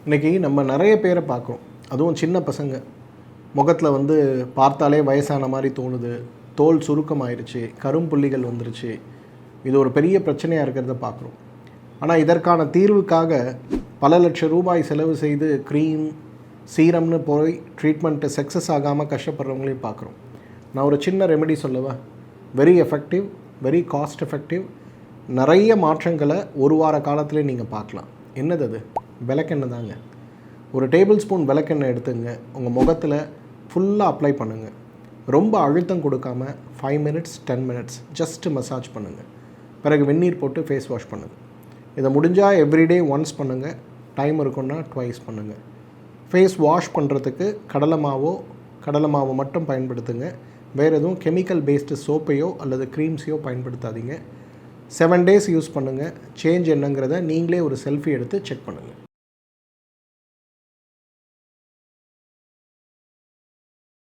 இன்றைக்கி நம்ம நிறைய பேரை பார்க்குறோம். அதுவும் சின்ன பசங்க முகத்தில் வந்து பார்த்தாலே வயசான மாதிரி தோணுது, தோல் சுருக்கமாயிருச்சு, கரும்புள்ளிகள் வந்துருச்சு. இது ஒரு பெரிய பிரச்சனையாக இருக்கிறத பார்க்குறோம். ஆனால் இதற்கான தீர்வுக்காக பல லட்சம் ரூபாய் செலவு செய்து க்ரீம் சீரம்னு போய் ட்ரீட்மெண்ட்டு சக்ஸஸ் ஆகாமல் கஷ்டப்படுறவங்களையும் பார்க்குறோம். நான் ஒரு சின்ன ரெமெடி சொல்லவா? Very effective, very cost effective, நிறைய மாற்றங்களை ஒரு வார காலத்திலே நீங்கள் பார்க்கலாம். என்னது அது? விளக்கெண்ணெய் தாங்க. ஒரு டேபிள் ஸ்பூன் விளக்கெண்ணெய் எடுத்துங்க, உங்கள் முகத்தில் ஃபுல்லாக அப்ளை பண்ணுங்கள். ரொம்ப அழுத்தம் கொடுக்காமல் 5 மினிட்ஸ் 10 மினிட்ஸ் ஜஸ்ட்டு மசாஜ் பண்ணுங்கள். பிறகு வெந்நீர் போட்டு ஃபேஸ் வாஷ் பண்ணுங்கள். இதை முடிஞ்சால் எவ்ரிடே ஒன்ஸ் பண்ணுங்கள், டைம் இருக்குன்னா ட்வைஸ் பண்ணுங்கள். ஃபேஸ் வாஷ் பண்ணுறதுக்கு கடலை மாவு மட்டும் பயன்படுத்துங்க. வேறு எதுவும் கெமிக்கல் பேஸ்டு சோப்பையோ அல்லது க்ரீம்ஸையோ பயன்படுத்தாதீங்க. 7 டேஸ் யூஸ் பண்ணுங்கள். சேஞ்ச் என்னங்கிறத நீங்களே ஒரு செல்ஃபி எடுத்து செக் பண்ணுங்கள்.